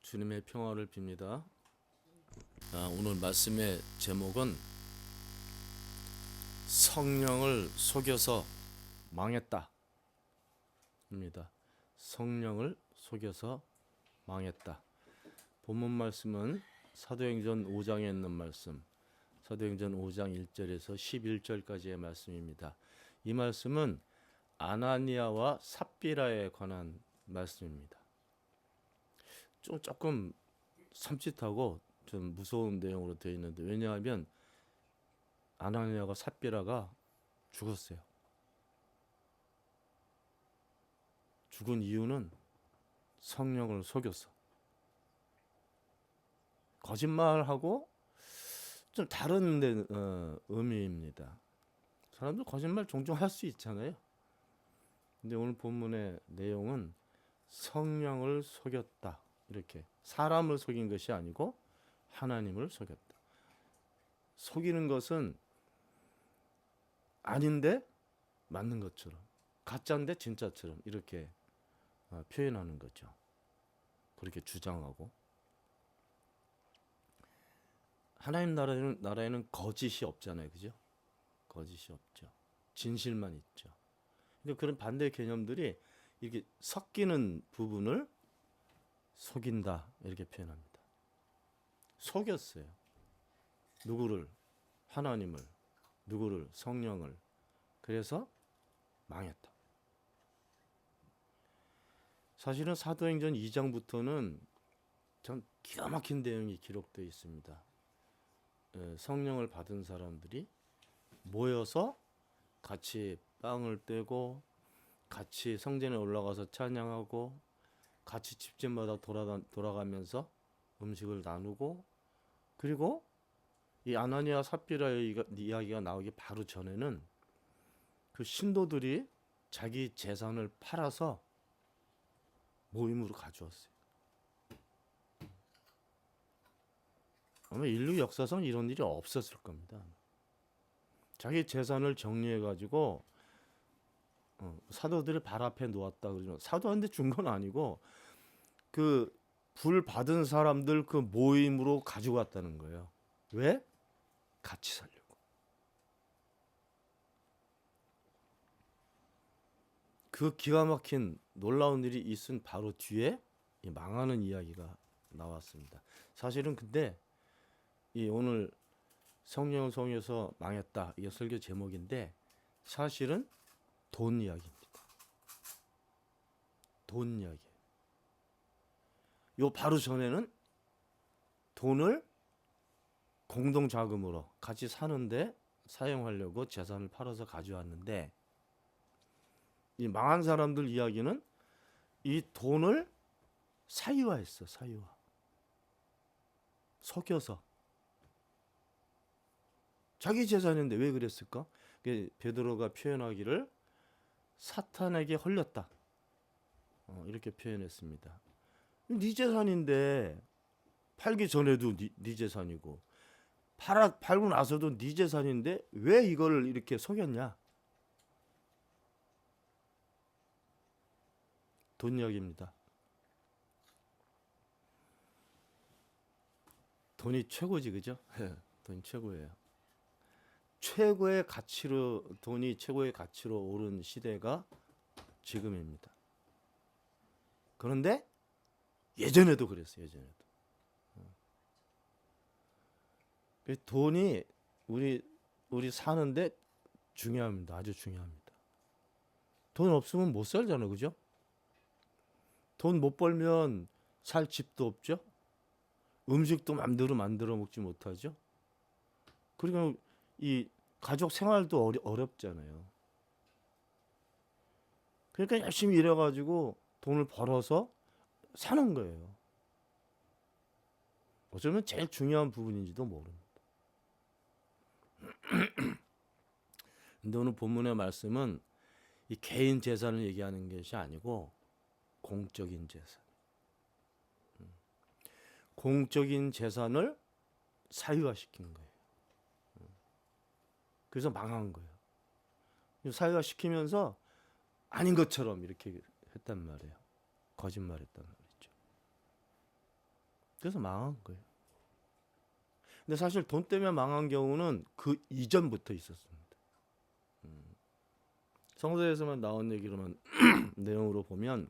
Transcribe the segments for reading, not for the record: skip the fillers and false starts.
주님의 평화를 빕니다. 오늘 말씀의 제목은 성령을 속여서 망했다 입니다. 성령을 속여서 망했다. 본문 말씀은 사도행전 5장에 있는 말씀, 사도행전 5장 1절에서 11절까지의 말씀입니다. 이 말씀은 아나니아와 삽비라에 관한 말씀입니다. 조금 섬찟하고 좀 무서운 내용으로 되어 있는데, 왜냐하면 아나니아와 삽비라가 죽었어요. 죽은 이유는 성령을 속여서, 거짓말하고 좀 다른 의미입니다. 사람들 거짓말 종종 할 수 있잖아요. 근데 오늘 본문의 내용은 성령을 속였다, 이렇게 사람을 속인 것이 아니고 하나님을 속였다. 속이는 것은 아닌데 맞는 것처럼, 가짜인데 진짜처럼 이렇게 표현하는 거죠. 그렇게 주장하고. 하나님 나라에는 거짓이 없잖아요, 그죠? 거짓이 없죠. 진실만 있죠. 근데 그런 반대 개념들이 이렇게 섞이는 부분을 속인다, 이렇게 표현합니다. 속였어요. 누구를? 하나님을. 누구를? 성령을. 그래서 망했다. 사실은 사도행전 2장부터는 전 기가 막힌 내용이 기록되어 있습니다. 성령을 받은 사람들이 모여서 같이 빵을 떼고, 같이 성전에 올라가서 찬양하고, 같이 집집마다 돌아가면서 음식을 나누고, 그리고 이 아나니아 삽비라의 이야기가 나오기 바로 전에는 그 신도들이 자기 재산을 팔아서 모임으로 가져왔어요. 아마 인류 역사상 이런 일이 없었을 겁니다. 자기 재산을 정리해가지고 사도들의 발 앞에 놓았다 그러죠. 사도한테 준 건 아니고 그 불 받은 사람들 그 모임으로 가지고 왔다는 거예요. 왜? 같이 살려고. 그 기가 막힌 놀라운 일이 있은 바로 뒤에 이 망하는 이야기가 나왔습니다. 사실은 근데 이 오늘 성령을 속여서 망했다, 이게 설교 제목인데, 사실은 돈 이야기입니다. 돈 이야기. 요 바로 전에는 돈을 공동 자금으로 같이 사는데 사용하려고 재산을 팔아서 가져왔는데, 이 망한 사람들 이야기는 이 돈을 사유화했어. 사유화. 속여서. 자기 재산인데 왜 그랬을까? 베드로가 표현하기를 사탄에게 홀렸다, 이렇게 표현했습니다. 네 재산인데, 팔기 전에도 네 재산이고 팔고 나서도 네 재산인데 왜 이걸 이렇게 속였냐? 돈 이야기입니다. 돈이 최고지, 그죠? 돈이 최고예요. 최고의 가치로, 돈이 최고의 가치로 오른 시대가 지금입니다. 그런데 예전에도 그랬어요. 예전에도. 돈이 우리 사는데 중요합니다. 아주 중요합니다. 돈 없으면 못 살잖아요, 그죠? 돈 못 벌면 살 집도 없죠. 음식도 맘대로 만들어 먹지 못하죠. 그리고 이 가족 생활도 어렵잖아요. 그러니까 열심히 일해가지고 돈을 벌어서 사는 거예요. 어쩌면 제일 중요한 부분인지도 모릅니다. 근데 오늘 본문의 말씀은 이 개인 재산을 얘기하는 것이 아니고 공적인 재산. 공적인 재산을 사유화시킨 거예요. 그래서 망한 거예요. 사유화시키면서 아닌 것처럼 이렇게 했단 말이에요. 거짓말했단 말이죠. 그래서 망한 거예요. 근데 사실 돈 때문에 망한 경우는 그 이전부터 있었습니다. 성서에서만 나온 얘기로만 내용으로 보면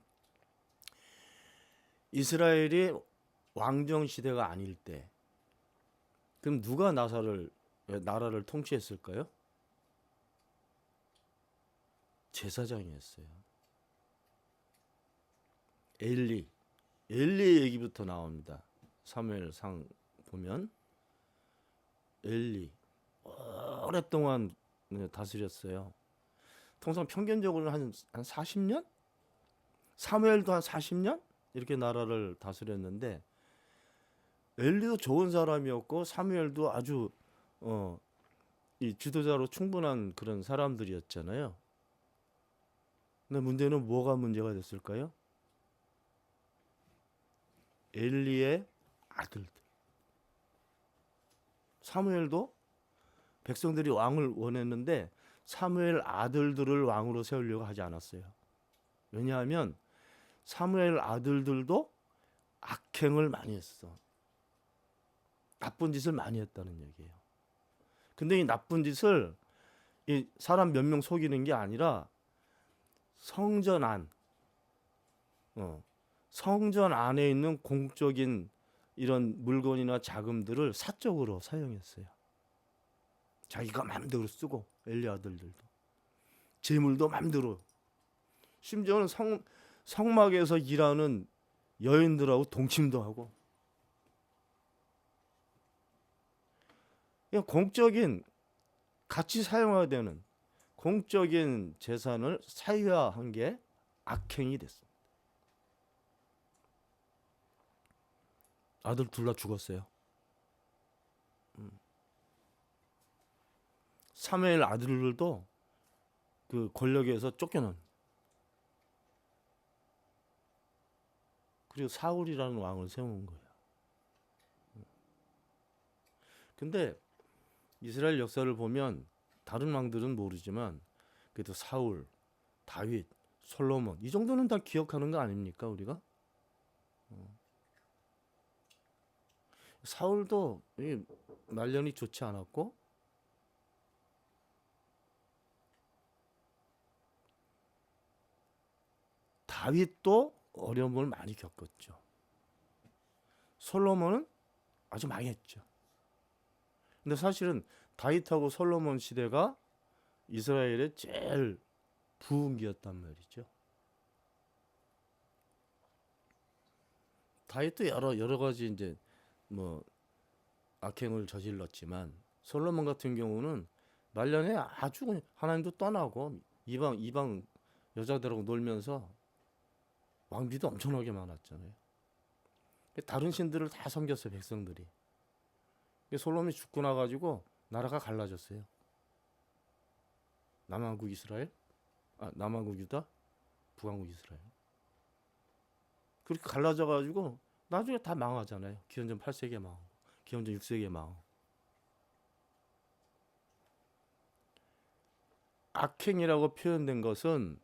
이스라엘이 왕정 시대가 아닐 때 그럼 누가 나라를 통치했을까요? 제사장이 했어요. 엘리의 얘기부터 나옵니다. 사무엘상 보면 엘리 오랫동안 다스렸어요. 통상 평균적으로 한 40년? 사무엘도 한 40년? 이렇게 나라를 다스렸는데 엘리도 좋은 사람이었고 사무엘도 아주 이 지도자로 충분한 그런 사람들이었잖아요. 근데 문제는 뭐가 문제가 됐을까요? 엘리의 아들들. 사무엘도 백성들이 왕을 원했는데 사무엘 아들들을 왕으로 세우려고 하지 않았어요. 왜냐하면 사무엘 아들들도 악행을 많이 했어. 나쁜 짓을 많이 했다는 얘기예요. 근데 이 나쁜 짓을 이 사람 몇 명 속이는 게 아니라 성전 안에 있는 공적인 이런 물건이나 자금들을 사적으로 사용했어요. 자기가 마음대로 쓰고 엘리 아들들도 재물도 마음대로, 심지어는 성막에서 일하는 여인들하고 동침도 하고, 그냥 공적인 같이 사용해야 되는 공적인 재산을 사유화한 게 악행이 됐습니다. 아들 둘 다 죽었어요. 사무엘 아들들도 그 권력에서 쫓겨난. 그리고 사울이라는 왕을 세운 거예요. 근데 이스라엘 역사를 보면 다른 왕들은 모르지만 그래도 사울, 다윗, 솔로몬 이 정도는 다 기억하는 거 아닙니까 우리가? 사울도 말년이 좋지 않았고 다윗도 어려움을 많이 겪었죠. 솔로몬은 아주 망했죠. 근데 사실은 다윗하고 솔로몬 시대가 이스라엘의 제일 부흥기였단 말이죠. 다윗도 여러 가지 이제 뭐 악행을 저질렀지만 솔로몬 같은 경우는 말년에 아주 하나님도 떠나고 이방 여자들하고 놀면서 왕비도 엄청나게 많았잖아요. 다른 신들을 다 섬겼어요 백성들이. 솔로몬이 죽고 나가지고 나라가 갈라졌어요. 남한국 유다, 북한국 이스라엘. 그렇게 갈라져가지고 나중에 다 망하잖아요. 기원전 8세기에 망하고 기원전 6세기에 망하고. 악행이라고 표현된 것은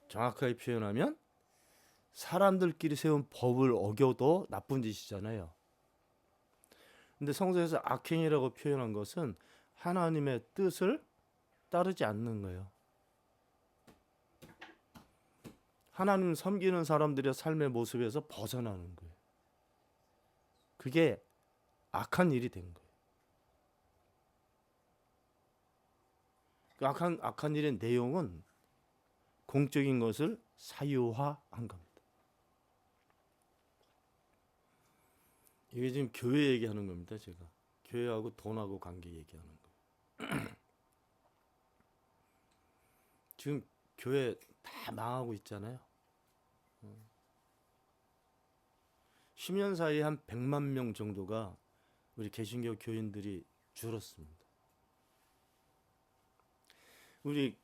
정확하게 표현하면 사람들끼리 세운 법을 어겨도 나쁜 짓이잖아요. 근데 성서에서 악행이라고 표현한 것은 하나님의 뜻을 따르지 않는 거예요. 하나님 섬기는 사람들의 삶의 모습에서 벗어나는 거예요. 그게 악한 일이 된 거예요. 그 악한 일의 내용은 공적인 것을 사유화한 겁니다. 이게 지금 교회 얘기하는 겁니다. 제가 교회하고 돈하고 관계 얘기하는 거예요. 지금 교회 다 망하고 있잖아요. 10년 사이에 한 100만 명 정도가 우리 개신교 교인들이 줄었습니다. 우리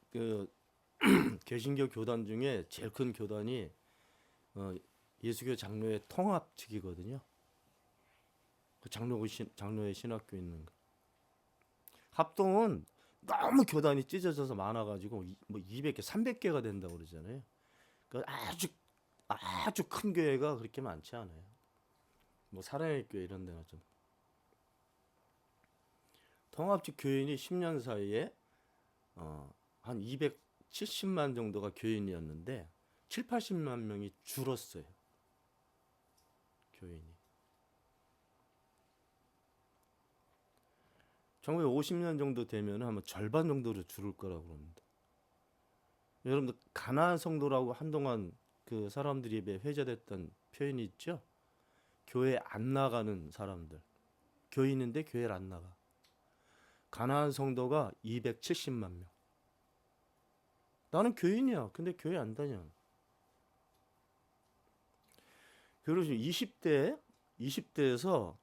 개신교 교단 중에 제일 큰 교단이 예수교 장로회 통합 측이거든요. 그 장로회 신학교 있는 거. 합동은 너무 교단이 찢어져서 많아가지고 뭐 200개, 300개가 된다고 그러잖아요. 그러니까 아주 큰 교회가 그렇게 많지 않아요. 뭐 사랑의 교회 이런 데나 좀. 통합적 교인이 10년 사이에 한 270만 정도가 교인이었는데 7, 80만 명이 줄었어요. 교인이. 1950년 정도 되면 아마 절반 정도로 줄을 거라고 합니다. 여러분들 가나안 성도라고 한동안 그 사람들이 입에 회자됐던 표현이 있죠. 교회 안 나가는 사람들. 교인인데 교회를 안 나가. 가나안 성도가 270만 명. 나는 교인이야. 근데 교회 안 다녀. 그리고 20대에서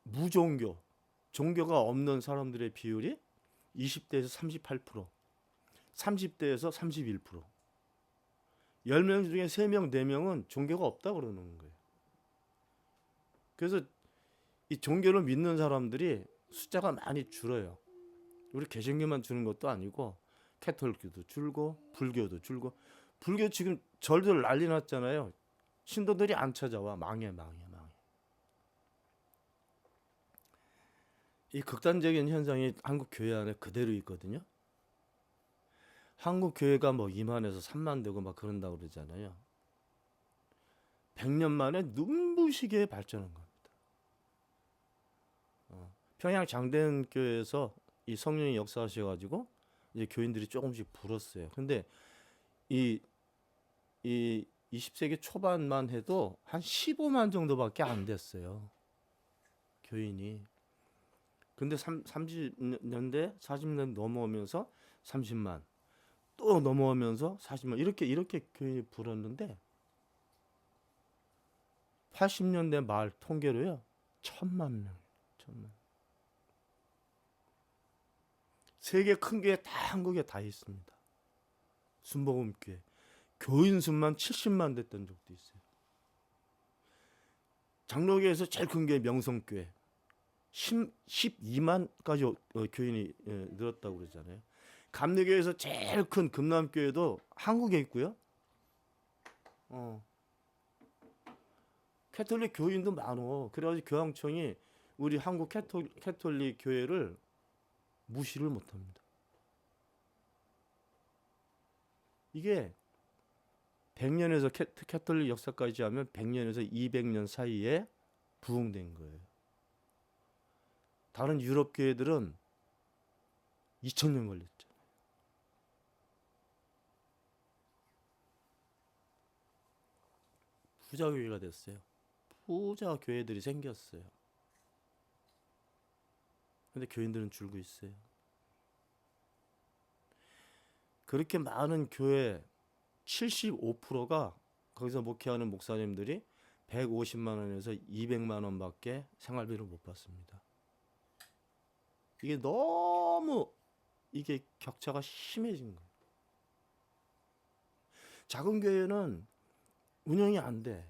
무종교, 종교가 없는 사람들의 비율이 20대에서 38%, 30대에서 31%. 10명 중에 3명, 4명은 종교가 없다 그러는 거예요. 그래서 이 종교를 믿는 사람들이 숫자가 많이 줄어요. 우리 개신교만 주는 것도 아니고 캐톨릭도 줄고 불교도 줄고. 불교 지금 절들 난리 났잖아요. 신도들이 안 찾아와. 망해. 이 극단적인 현상이 한국 교회 안에 그대로 있거든요. 한국 교회가 뭐 2만에서 3만 되고 막 그런다고 그러잖아요. 100년 만에 눈부시게 발전한 겁니다. 평양 장대현 교회에서 이 성령이 역사하셔가지고 이제 교인들이 조금씩 불었어요. 근데 이 20세기 초반만 해도 한 15만 정도밖에 안 됐어요. 교인이. 근데 30년대, 40년 넘어오면서 30만, 또 넘어오면서 40만 이렇게 교인이 불었는데 80년대 말 통계로요. 1,000만 명. 세계 큰 교회 다 한국에 다 있습니다. 순복음교회. 교인 수만 70만 됐던 적도 있어요. 장로교에서 제일 큰 교회 명성교회 12만까지 교인이 늘었다고 그러잖아요. 감리교에서 제일 큰 금남교회도 한국에 있고요. 캐톨릭 교인도 많어. 그래가지고 교황청이 우리 한국 캐톨릭 교회를 무시를 못합니다. 이게 100년에서 캐톨릭 역사까지 하면 100년에서 200년 사이에 부흥된 거예요. 다른 유럽 교회들은 2000년 걸렸죠. 부자 교회가 됐어요. 부자 교회들이 생겼어요. 근데 교인들은 줄고 있어요. 그렇게 많은 교회 75%가 거기서 목회하는 목사님들이 150만 원에서 200만 원밖에 생활비를 못 받습니다. 이게 너무 이게 격차가 심해진 거예요. 작은 교회는 운영이 안 돼.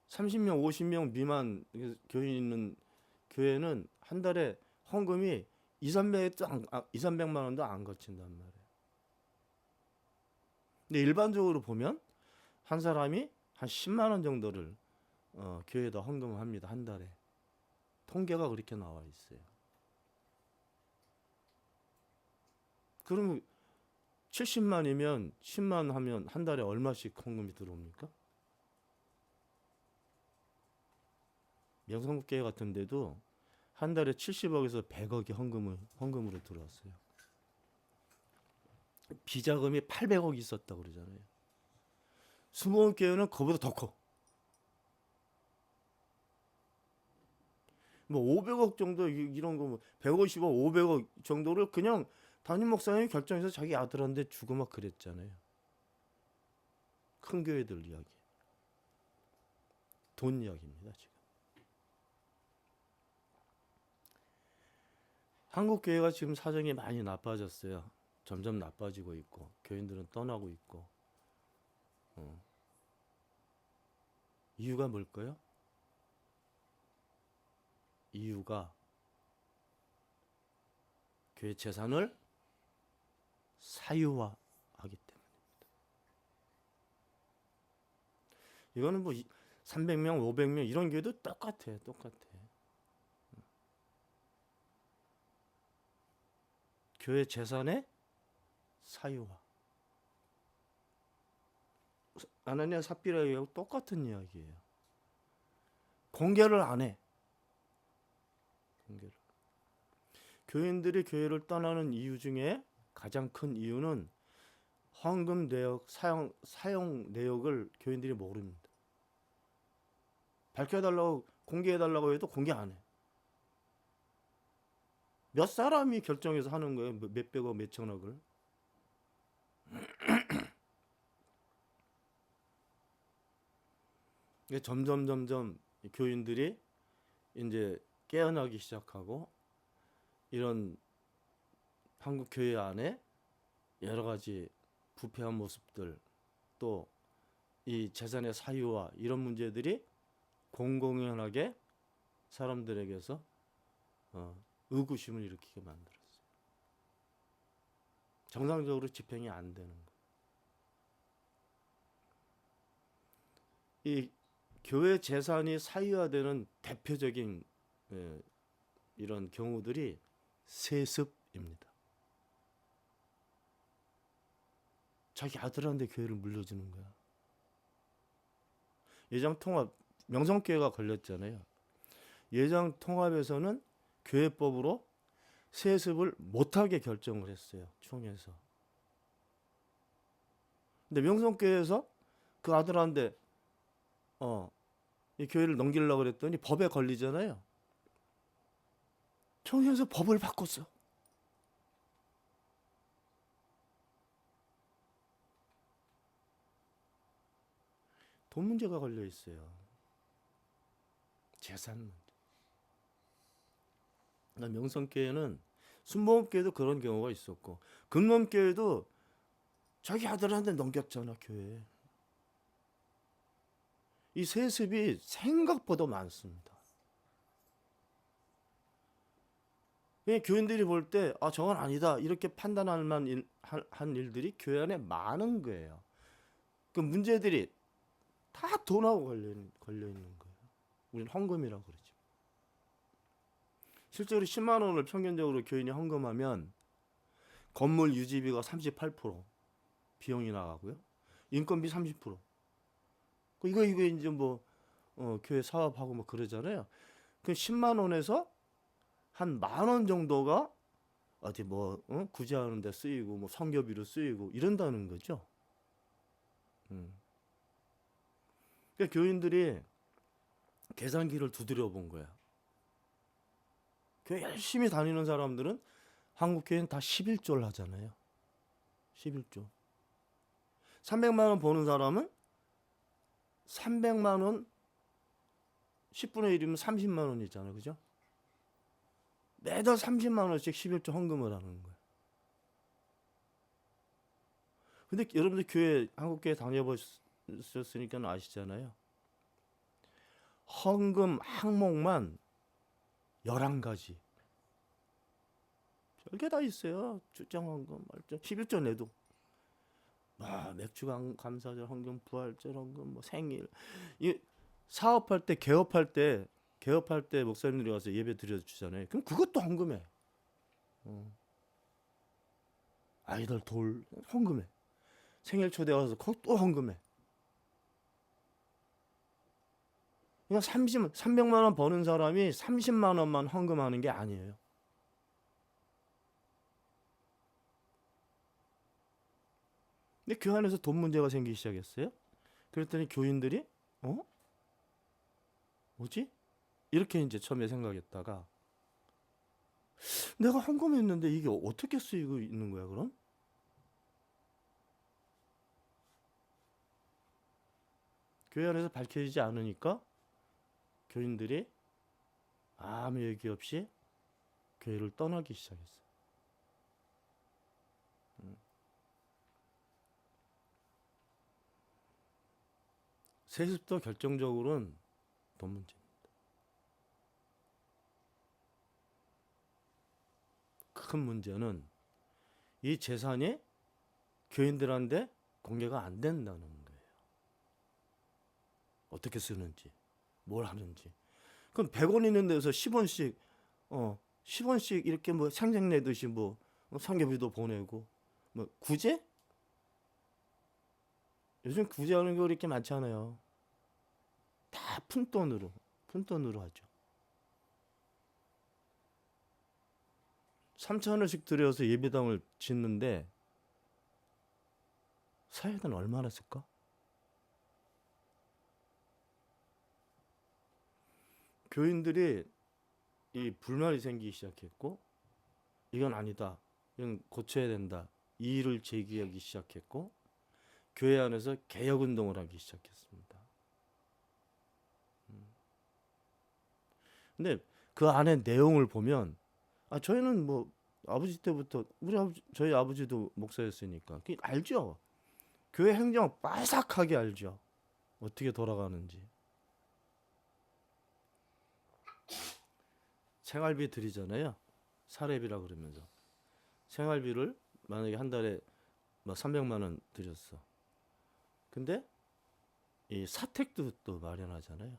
30명, 50명 미만 교인 있는 교회는 한 달에 헌금이 200만 원도 안 거친단 말이에요. 근데 일반적으로 보면 한 사람이 한 10만 원 정도를 교회에다 헌금을 합니다. 한 달에. 통계가 그렇게 나와 있어요. 그럼 70만이면 10만 하면 한 달에 얼마씩 헌금이 들어옵니까? 명성교회 같은 데도 한 달에 70억에서 100억이 헌금으로 들어왔어요. 비자금이 800억 있었다고 그러잖아요. 순복음교회는 그보다 더 커. 뭐 500억 정도 이런 거 뭐 150억, 500억 정도를 그냥 담임 목사님이 결정해서 자기 아들한테 주고 막 그랬잖아요. 큰 교회들 이야기. 돈 이야기입니다, 지금. 한국 교회가 지금 사정이 많이 나빠졌어요. 점점 나빠지고 있고 교인들은 떠나고 있고. 이유가 뭘까요? 이유가 교회 재산을 사유화하기 때문입니다. 이거는 뭐 300명, 500명 이런 교회도 똑같아. 교회 재산의 사유화. 아나니아 삽비라 얘기하고 똑같은 이야기예요. 공개를 안 해. 공개를. 교인들이 교회를 떠나는 이유 중에 가장 큰 이유는 헌금 내역 사용 내역을 교인들이 모릅니다. 밝혀달라고 공개해달라고 해도 공개 안 해. 몇 사람이 결정해서 하는 거예요. 몇백억 몇천억을. 점점 교인들이 이제 깨어나기 시작하고 이런 한국 교회 안에 여러 가지 부패한 모습들 또 이 재산의 사유화 이런 문제들이 공공연하게 사람들에게서 의구심을 일으키게 만들었어요. 정상적으로 집행이 안 되는 거예요. 이 교회 재산이 사유화되는 대표적인 이런 경우들이 세습입니다. 자기 아들한테 교회를 물려주는 거야. 예정통합 명성교회가 걸렸잖아요. 예정통합에서는 교회법으로 세습을 못하게 결정을 했어요. 총회에서. 근데 명성교회에서 그 아들한테 이 교회를 넘기려고 그랬더니 법에 걸리잖아요. 총회에서 법을 바꿨어. 돈 문제가 걸려 있어요. 재산 문제. 명성교회는 순복음교회도 그런 경우가 있었고 금론교회도 자기 아들한테 넘겼잖아 교회. 이 세습이 생각보다 많습니다. 교인들이 볼 때 저건 아니다 이렇게 판단할 만한 일들이 교회 안에 많은 거예요. 그 문제들이 다 돈하고 걸려 있는 거예요. 우리는 헌금이라고 그러죠. 실제로 10만 원을 평균적으로 교인이 헌금하면 건물 유지비가 38% 비용이 나가고요. 인건비 30%. 이거 이제 뭐 교회 사업하고 뭐 그러잖아요. 그 10만 원에서 한 10,000원 정도가 어디 뭐 구제하는 데 쓰이고 뭐 성교비로 쓰이고 이런다는 거죠. 그러니까 교인들이 계산기를 두드려 본 거야. 교회 열심히 다니는 사람들은 한국 교회는 다 11조를 하잖아요. 11조. 300만 원 버는 사람은 300만 원 10분의 1이면 30만 원이잖아요. 그죠? 매달 30만 원씩 11조 헌금을 하는 거예요. 근데 여러분들 교회 한국 교회 다녀보셨으니까 아시잖아요. 헌금 항목만 11가지. 별게 다 있어요. 출장 헌금, 11조 내도. 맥주 감사절 헌금, 부활절 헌금, 뭐 생일. 이 사업할 때, 개업할 때 목사님들이 와서 예배 드려주잖아요. 그럼 그것도 헌금해. 아이들 돌 헌금해. 생일 초대 와서 그것도 헌금해. 그냥 300만 원 버는 사람이 30만 원만 헌금하는 게 아니에요. 근데 그 안에서 돈 문제가 생기기 시작했어요. 그랬더니 교인들이 뭐지? 이렇게 이제 처음에 생각했다가 내가 헌금했는데 이게 어떻게 쓰이고 있는 거야 그럼? 교회 안에서 밝혀지지 않으니까 교인들이 아무 얘기 없이 교회를 떠나기 시작했어요. 세습도 결정적으로는 돈 문제입니다. 큰 문제는 이 재산이 교인들한테 공개가 안 된다는 거예요. 어떻게 쓰는지, 뭘 하는지. 그럼 100원 있는 데서 10원씩 10원씩 이렇게 뭐 생색내듯이 뭐 상계비도 보내고 뭐 구제? 요즘 구제하는 게 이렇게 많잖아요. 다 푼돈으로 하죠. 3,000원씩 들여서 예배당을 짓는데 사회는 얼마나 쓸까? 교인들이 이 불만이 생기기 시작했고, 이건 아니다, 이건 고쳐야 된다, 이 일을 제기하기 시작했고, 교회 안에서 개혁 운동을 하기 시작했습니다. 근데 그 안에 내용을 보면 저희는 뭐 아버지 때부터 저희 아버지도 목사였으니까 알죠. 교회 행정 빠삭하게 알죠. 어떻게 돌아가는지. 생활비 드리잖아요. 사례비라 그러면서 생활비를 만약에 한 달에 뭐 300만 원 드렸어. 근데 이 사택도 또 마련하잖아요.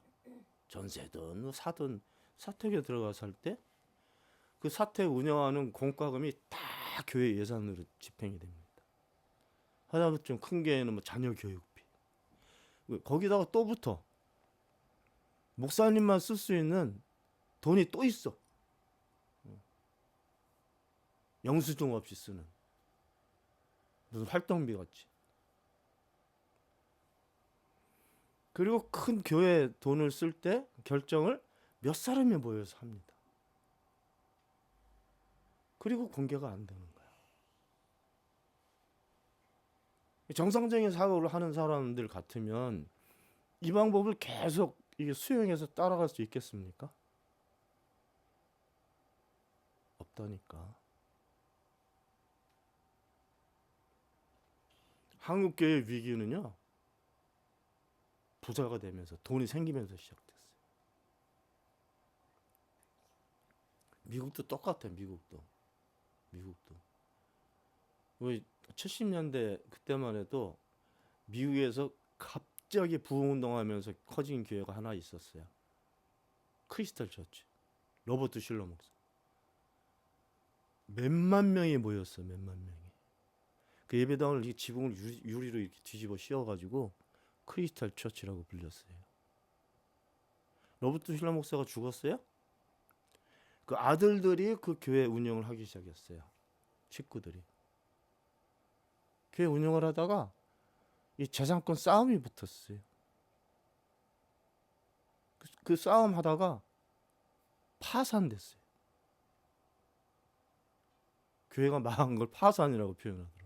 전세든 뭐 사든 사택에 들어가서 할 때 그 사택 운영하는 공과금이 다 교회 예산으로 집행이 됩니다. 하다못해 좀 큰 교회는 뭐 자녀 교육비. 거기다가 또 붙어. 목사님만 쓸 수 있는 돈이 또 있어. 영수증 없이 쓰는. 무슨 활동비 같이. 그리고 큰 교회 돈을 쓸 때 결정을 몇 사람이 모여서 합니다. 그리고 공개가 안 되는 거야. 정상적인 사고를 하는 사람들 같으면 이 방법을 계속 이게 수용해서 따라갈 수 있겠습니까? 없다니까. 한국교회 위기는요, 부자가 되면서 돈이 생기면서 시작됐어요. 미국도 똑같아. 미국도 70년대 그때만 해도 미국에서 갑자기 부흥운동하면서 커진 교회가 하나 있었어요. 크리스탈 처치. 로버트 실러 목사. 몇만 명이 모였어. 몇만 명이. 그 예배당을 이 지붕을 유리로 이렇게 뒤집어 씌워가지고 크리스탈 처치라고 불렸어요. 로버트 실러 목사가 죽었어요. 그 아들들이 그 교회 운영을 하기 시작했어요. 식구들이. 교회 운영을 하다가 이 재산권 싸움이 붙었어요. 그 싸움 하다가 파산됐어요. 교회가 망한 걸 파산이라고 표현하더라고요.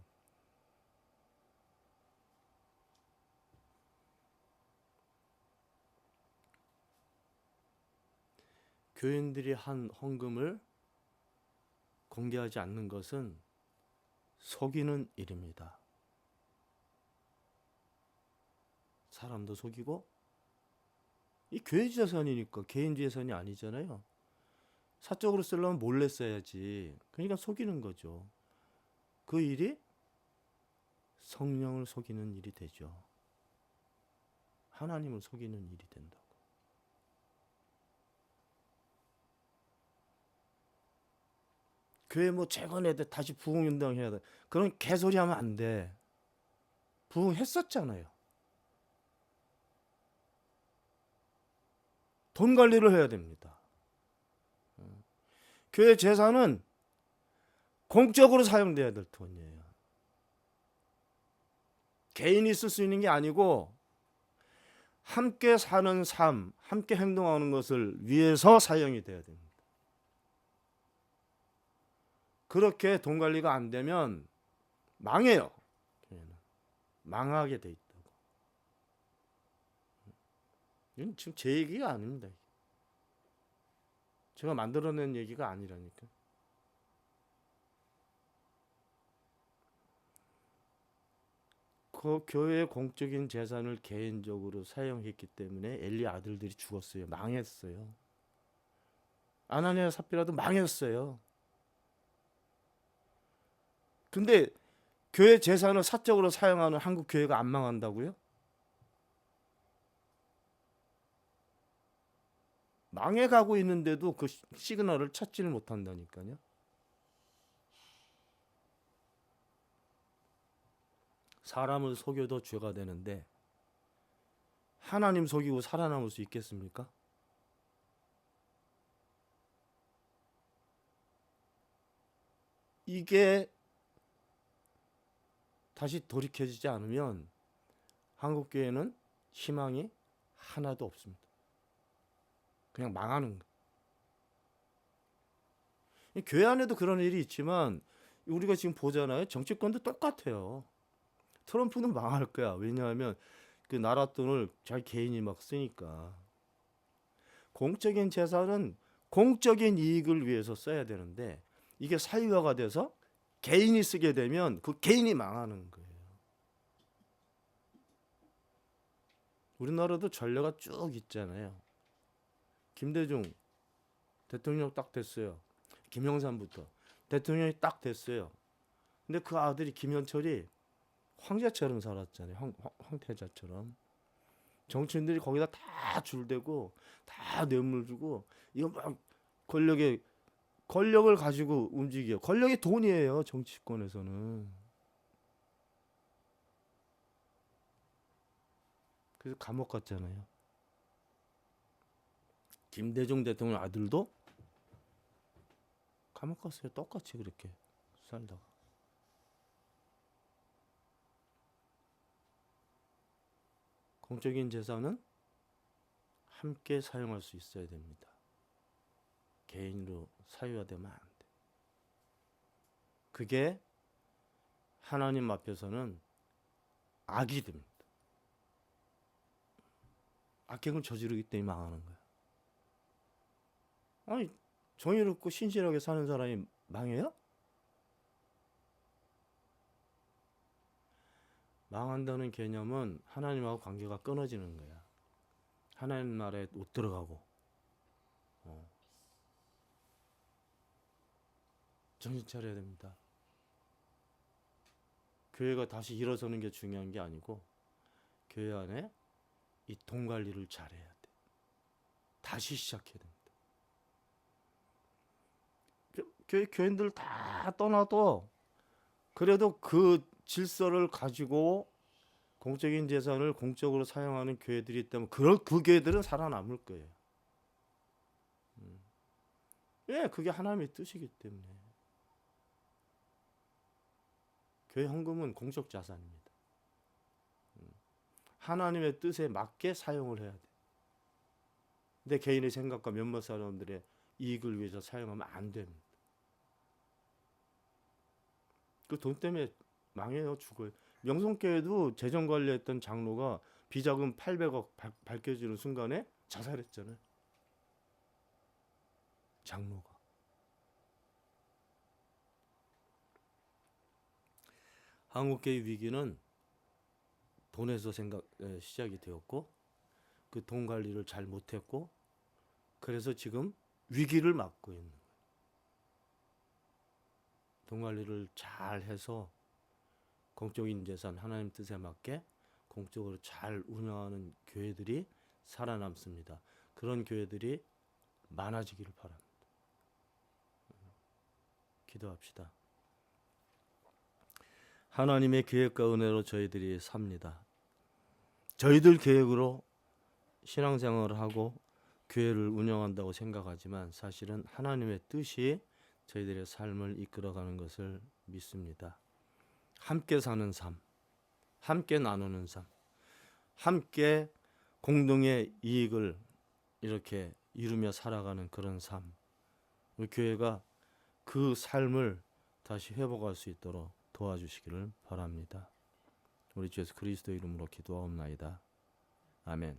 교인들이 한 헌금을 공개하지 않는 것은 속이는 일입니다. 사람도 속이고, 이 교회 재산이니까 개인 재산이 아니잖아요. 사적으로 쓰려면 몰래 써야지. 그러니까 속이는 거죠. 그 일이 성령을 속이는 일이 되죠. 하나님을 속이는 일이 된다고. 교회 뭐 재건해야 돼, 다시 부흥운동 해야 돼, 그런 개소리 하면 안 돼. 부흥했었잖아요. 돈 관리를 해야 됩니다. 교회 재산은 공적으로 사용돼야 될 돈이에요. 개인이 쓸 수 있는 게 아니고 함께 사는 삶, 함께 행동하는 것을 위해서 사용이 돼야 됩니다. 그렇게 돈 관리가 안 되면 망해요. 망하게 돼 있다고. 이건 지금 제 얘기가 아닙니다. 제가 만들어낸 얘기가 아니라니까. 그 교회의 공적인 재산을 개인적으로 사용했기 때문에 엘리 아들들이 죽었어요. 망했어요. 아나니아 삽비라도 망했어요. 근데 교회 재산을 사적으로 사용하는 한국 교회가 안 망한다고요? 망해가고 있는데도 그 시그널을 찾지를 못한다니까요. 사람을 속여도 죄가 되는데 하나님 속이고 살아남을 수 있겠습니까? 이게 다시 돌이켜지지 않으면 한국교회는 희망이 하나도 없습니다. 그냥 망하는 거예요. 교회 안에도 그런 일이 있지만 우리가 지금 보잖아요. 정치권도 똑같아요. 트럼프는 망할 거야. 왜냐하면 그 나라 돈을 자기 개인이 막 쓰니까. 공적인 재산은 공적인 이익을 위해서 써야 되는데 이게 사유화가 돼서 개인이 쓰게 되면 그 개인이 망하는 거예요. 우리나라도 전례가 쭉 있잖아요. 김대중 대통령 딱 됐어요. 김영삼부터 대통령이 딱 됐어요. 근데 그 아들이 김현철이 황제처럼 살았잖아요. 황태자처럼. 정치인들이 거기다 다 줄대고 다 뇌물 주고 이거 막 권력을 가지고 움직여. 권력이 돈이에요. 정치권에서는. 그래서 감옥 갔잖아요. 김대중 대통령 아들도 감옥 갔어요. 똑같이 그렇게 살다가. 공적인 재산은 함께 사용할 수 있어야 됩니다. 개인으로 사유화되면 안 돼. 그게 하나님 앞에서는 악이 됩니다. 악행을 저지르기 때문에 망하는 거야. 아니, 정의롭고 신실하게 사는 사람이 망해요? 망한다는 개념은 하나님하고 관계가 끊어지는 거야. 하나님 나라에 못 들어가고. 정신 차려야 됩니다. 교회가 다시 일어서는 게 중요한 게 아니고 교회 안에 이 돈 관리를 잘해야 돼. 다시 시작해야 됩니다. 교인들 다 떠나도 그래도 그 질서를 가지고 공적인 재산을 공적으로 사용하는 교회들이 있다면 그 교회들은 살아남을 거예요. 예, 그게 하나님의 뜻이기 때문에. 교회 헌금은 공적 자산입니다. 하나님의 뜻에 맞게 사용을 해야 돼. 내 개인의 생각과 몇몇 사람들의 이익을 위해서 사용하면 안 됩니다. 그 돈 때문에 망해요, 죽어요. 명성교회도 재정 관리했던 장로가 비자금 800억 밝혀지는 순간에 자살했잖아요. 장로가. 한국교회 위기는 돈에서 시작이 되었고 그 돈 관리를 잘 못했고 그래서 지금 위기를 맞고 있는 거예요. 돈 관리를 잘 해서 공적인 재산 하나님 뜻에 맞게 공적으로 잘 운영하는 교회들이 살아남습니다. 그런 교회들이 많아지기를 바랍니다. 기도합시다. 하나님의 계획과 은혜로 저희들이 삽니다. 저희들 계획으로 신앙생활을 하고 교회를 운영한다고 생각하지만 사실은 하나님의 뜻이 저희들의 삶을 이끌어가는 것을 믿습니다. 함께 사는 삶, 함께 나누는 삶, 함께 공동의 이익을 이렇게 이루며 살아가는 그런 삶. 우리 교회가 그 삶을 다시 회복할 수 있도록 도와주시기를 바랍니다. 우리 주 예수 그리스도 이름으로 기도하옵나이다. 아멘.